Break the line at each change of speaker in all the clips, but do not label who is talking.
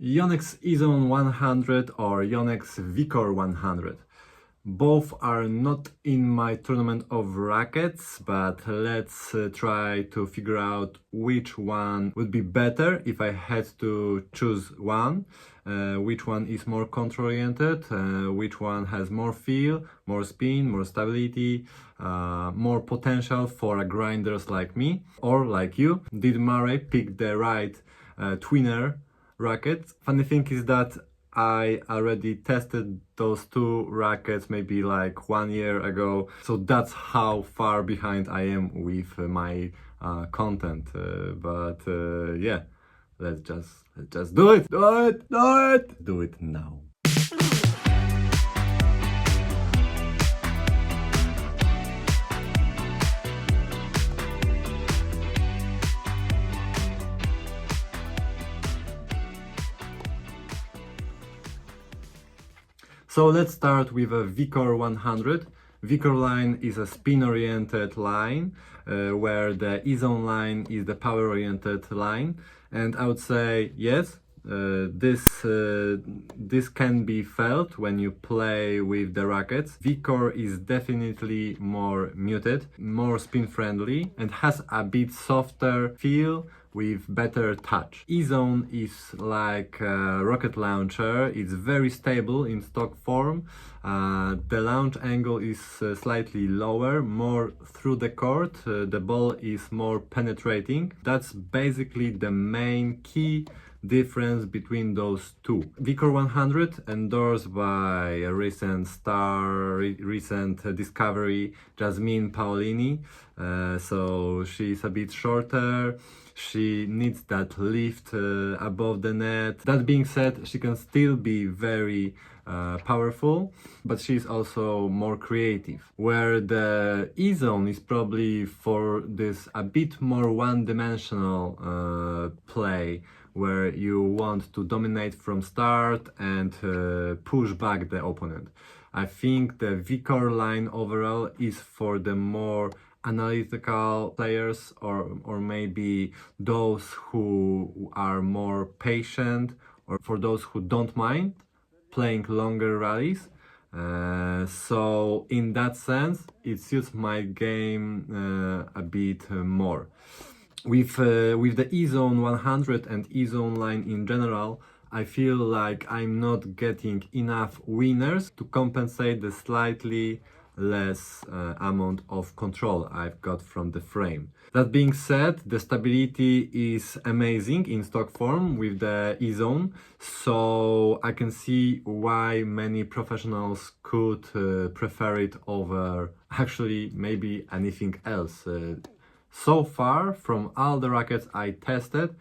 Yonex Ezone 100 or Yonex Vcore 100. Both are not in my tournament of rackets, but let's try to figure out which one would be better if I had to choose one. Which one is more control-oriented, which one has more feel, more spin, more stability, more potential for grinders like me or like you. Did Murray pick the right tweener racket? Funny thing is that I already tested those two rackets maybe like 1 year ago, so that's how far behind I am with my content. Yeah, let's just do it, do it now. So let's start with a Vcore 100. Vcore line is a spin-oriented line, where the Ezone line is the power-oriented line. And I would say, yes, this can be felt when you play with the rackets. Vcore is definitely more muted, more spin-friendly, and has a bit softer feel with better touch. Ezone is like a rocket launcher. It's very stable in stock form. The launch angle is slightly lower, more through the court. The ball is more penetrating. That's basically the main key difference between those two. Vcore 100, endorsed by a recent star, recent discovery, Jasmine Paolini. So she's a bit shorter. She needs that lift above the net. That being said, she can still be very powerful, but she's also more creative. Where the Ezone is probably for this a bit more one-dimensional play, where you want to dominate from start and push back the opponent. I think the Vcore line overall is for the more analytical players, or maybe those who are more patient, or for those who don't mind playing longer rallies. So in that sense, it suits my game a bit more. With the Ezone 100 and Ezone line in general, I feel like I'm not getting enough winners to compensate the slightly less amount of control I've got from the frame. That being said, the stability is amazing in stock form with the Ezone, so I can see why many professionals could prefer it over actually maybe anything else. So far, from all the rackets I tested,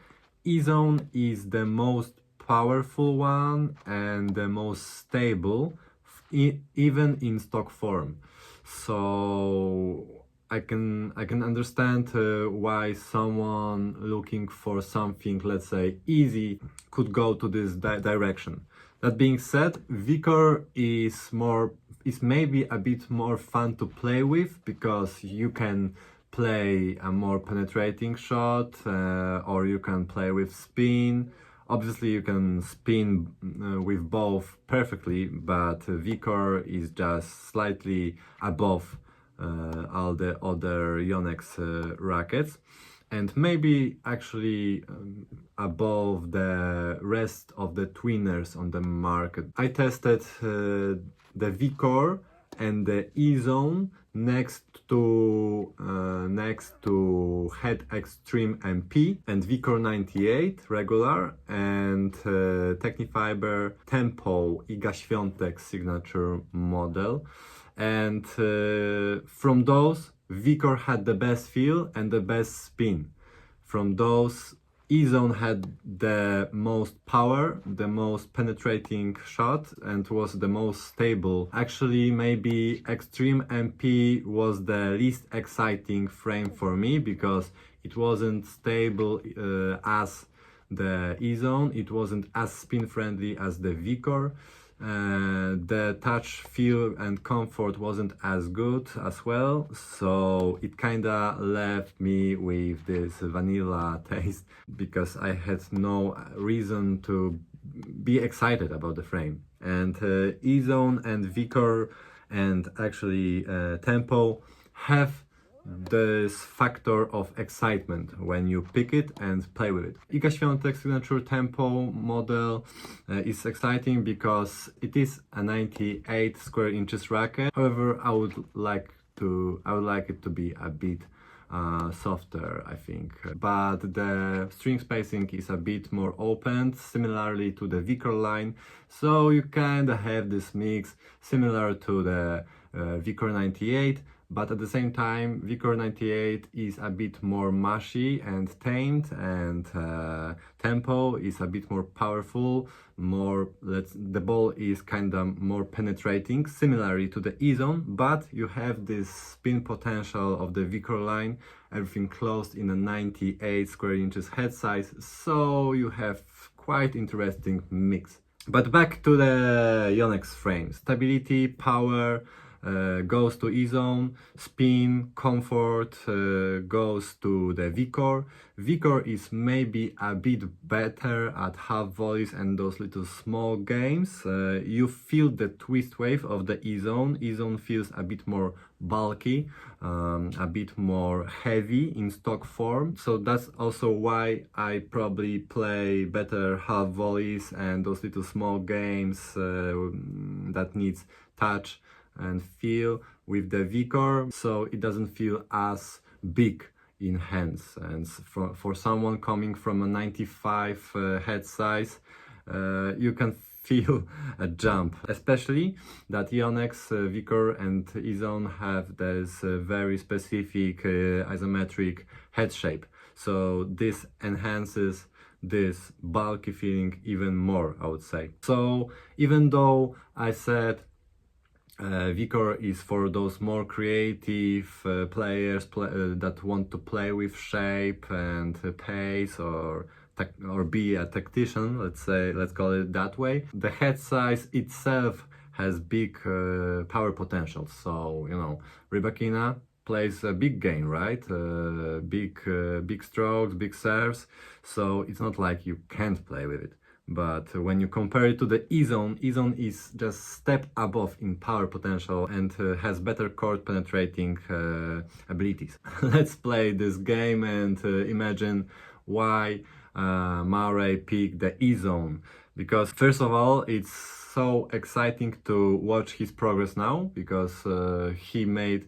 Ezone is the most powerful one and the most stable, even in stock form. So I can understand why someone looking for something, let's say, easy could go to this direction. That being said, Vcore is maybe a bit more fun to play with, because you can play a more penetrating shot, or you can play with spin. Obviously you can spin with both perfectly, but Vcore is just slightly above all the other Yonex rackets, and maybe actually above the rest of the tweeners on the market. I tested the Vcore and the Ezone next to Head Extreme MP and Vcore 98 regular and Tecnifibre Tempo Iga Świątek signature model. And from those, Vcore had the best feel and the best spin. From those, Ezone had the most power, the most penetrating shot, and was the most stable. Actually, maybe Extreme MP was the least exciting frame for me, because it wasn't stable as the Ezone, it wasn't as spin friendly as the Vcore. The touch, feel and comfort wasn't as good as well, so it kinda left me with this vanilla taste, because I had no reason to be excited about the frame. And Ezone and Vcore and actually Tempo have this factor of excitement when you pick it and play with it. Iga Świątek signature Tempo model is exciting because it is a 98 square inches racket. However, I would like it to be a bit softer, I think, but the string spacing is a bit more open, similarly to the Vcore line, so you kind of have this mix similar to the Vcore 98, but at the same time Vcore 98 is a bit more mushy and tamed, and Tempo is a bit more powerful, the ball is kind of more penetrating, similarly to the Ezone, but you have this spin potential of the Vcore line, everything closed in a 98 square inches head size, so you have quite interesting mix. But back to the Yonex frame. Stability, power goes to Ezone, spin, comfort goes to the Vcore. Vcore is maybe a bit better at half volleys and those little small games. You feel the twist wave of the Ezone. Ezone feels a bit more bulky, a bit more heavy in stock form. So that's also why I probably play better half volleys and those little small games that needs touch and feel with the Vcore, so it doesn't feel as big in hands. And for someone coming from a 95 head size, you can feel a jump, especially that Yonex Vcore and Ezone have this very specific isometric head shape, so this enhances this bulky feeling even more, I would say. So even though I said Vcore is for those more creative players that want to play with shape and pace, or be a tactician, let's call it that way. The head size itself has big power potential. So, you know, Rybakina plays a big game, right? Big strokes, big serves. So it's not like you can't play with it. But when you compare it to the Ezone, Ezone is just step above in power potential and has better court penetrating abilities. Let's play this game and imagine why Murray picked the Ezone. Because first of all, it's so exciting to watch his progress now, because he made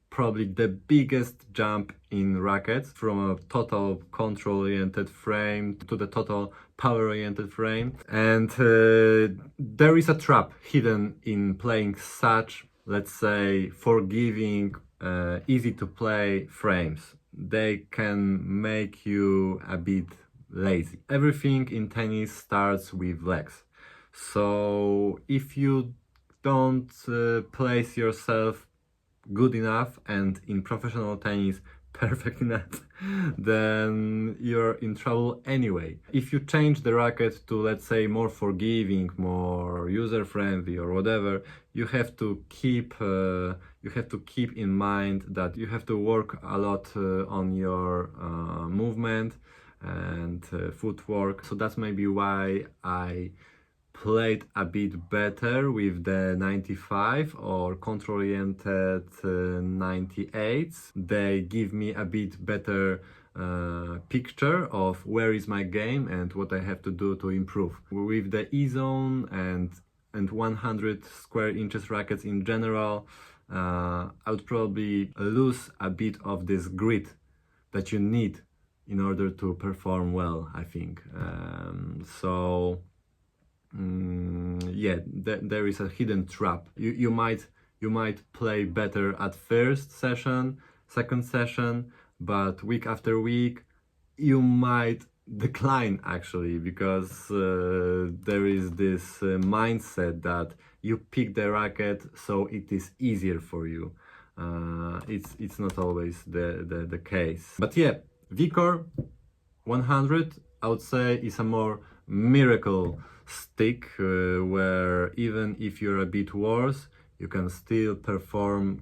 probably the biggest jump in rackets from a total control-oriented frame to the total power-oriented frame. And there is a trap hidden in playing such, let's say, forgiving, easy to play frames. They can make you a bit lazy. Everything in tennis starts with legs. So if you don't place yourself good enough and in professional tennis perfect enough, then you're in trouble anyway. If you change the racket to, let's say, more forgiving, more user-friendly or whatever, you have to keep in mind that you have to work a lot on your movement and footwork. So that's maybe why I played a bit better with the 95 or control-oriented 98s. They give me a bit better picture of where is my game and what I have to do to improve. With the Ezone and 100 square inches rackets in general, I would probably lose a bit of this grit that you need in order to perform well, I think. Yeah, there is a hidden trap. You might play better at first session, second session, but week after week you might decline actually, because there is this mindset that you pick the racket so it is easier for you. It's not always the case. But yeah, Vcore 100, I would say, is a more miracle stick where even if you're a bit worse, you can still perform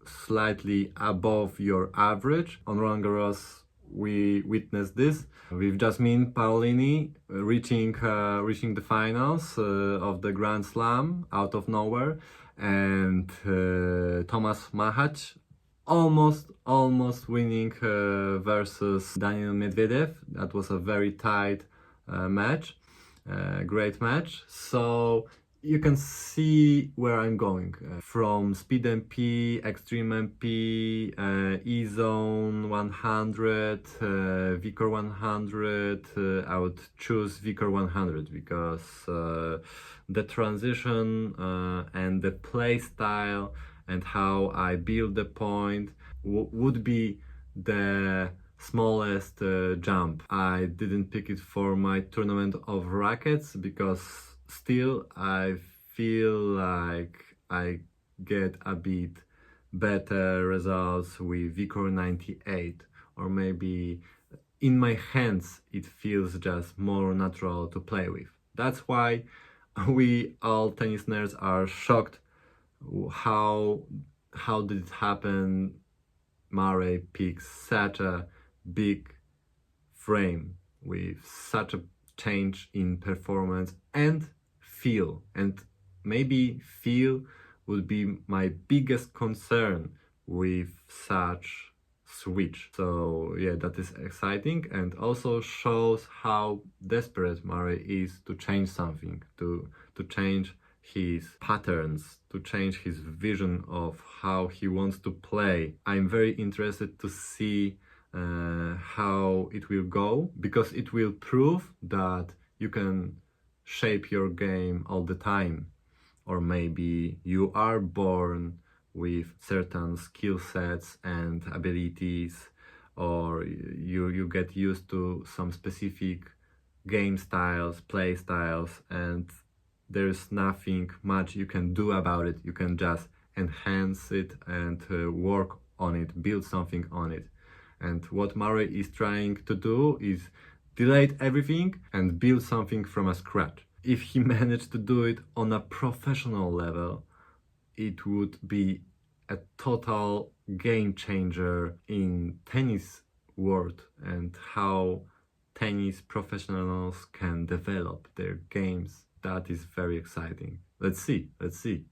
slightly above your average. On Roland Garros, we witnessed this with Jasmine Paolini reaching the finals of the Grand Slam out of nowhere, and Thomas Mahach almost winning versus Daniil Medvedev. That was a very tight match, great match. So you can see where I'm going. From Speed MP, Extreme MP, Ezone 100, Vcore 100, I would choose Vcore 100 because the transition and the play style and how I build the point would be the smallest jump. I didn't pick it for my tournament of rackets because still I feel like I get a bit better results with Vcore 98, or maybe in my hands it feels just more natural to play with. That's why we all tennis nerds are shocked how did it happen. Murray picks such a big frame with such a change in performance and feel, and maybe feel would be my biggest concern with such switch. So yeah, that is exciting and also shows how desperate Murray is to change something, to change his patterns, to change his vision of how he wants to play. I'm very interested to see how it will go, because it will prove that you can shape your game all the time, or maybe you are born with certain skill sets and abilities, or you get used to some specific game styles, play styles, and there's nothing much you can do about it. You can just enhance it and work on it, build something on it. And what Murray is trying to do is delete everything and build something from scratch. If he managed to do it on a professional level, it would be a total game changer in tennis world and how tennis professionals can develop their games. That is very exciting. Let's see.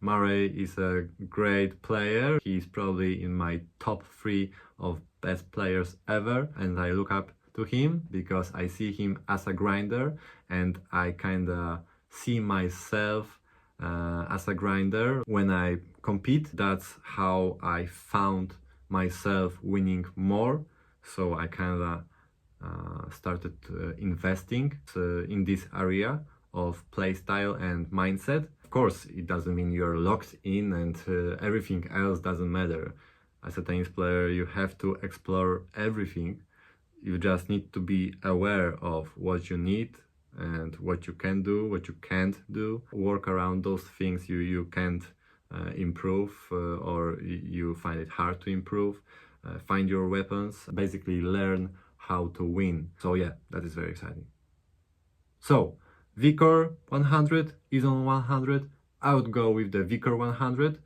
Murray is a great player. He's probably in my top 3 of best players ever, and I look up to him because I see him as a grinder, and I kinda see myself as a grinder when I compete. That's how I found myself winning more. So I kinda started investing in this area of play style and mindset. Of course, it doesn't mean you're locked in and everything else doesn't matter. As a tennis player, you have to explore everything. You just need to be aware of what you need and what you can do, what you can't do. Work around those things you can't improve or you find it hard to improve. Find your weapons, basically learn how to win. So yeah, that is very exciting. So Vcore 100, Ezone 100, I would go with the Vcore 100.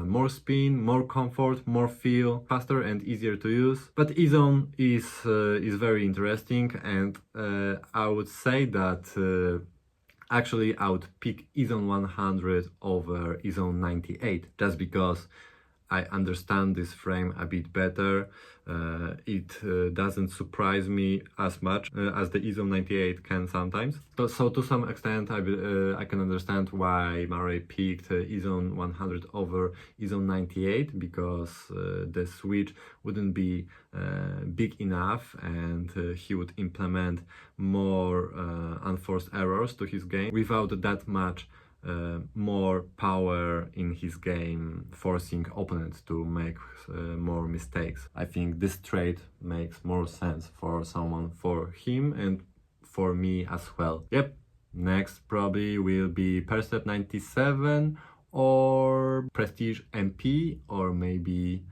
More spin, more comfort, more feel, faster and easier to use. But Ezone is very interesting, and I would say that actually I would pick Ezone 100 over Ezone 98, just because I understand this frame a bit better. It doesn't surprise me as much as the Ezone 98 can sometimes. So to some extent I can understand why Murray picked Ezone 100 over Ezone 98, because the switch wouldn't be big enough and he would implement more unforced errors to his game without that much more power in his game, forcing opponents to make more mistakes. I think this trade makes more sense for someone, for him and for me as well. Yep, next probably will be Percept 97 or Prestige MP, or maybe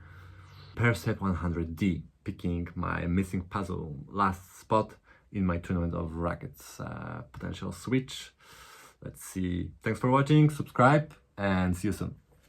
Percept 100D, picking my missing puzzle, last spot in my tournament of rackets. Potential switch. Let's see. Thanks for watching, subscribe, and see you soon.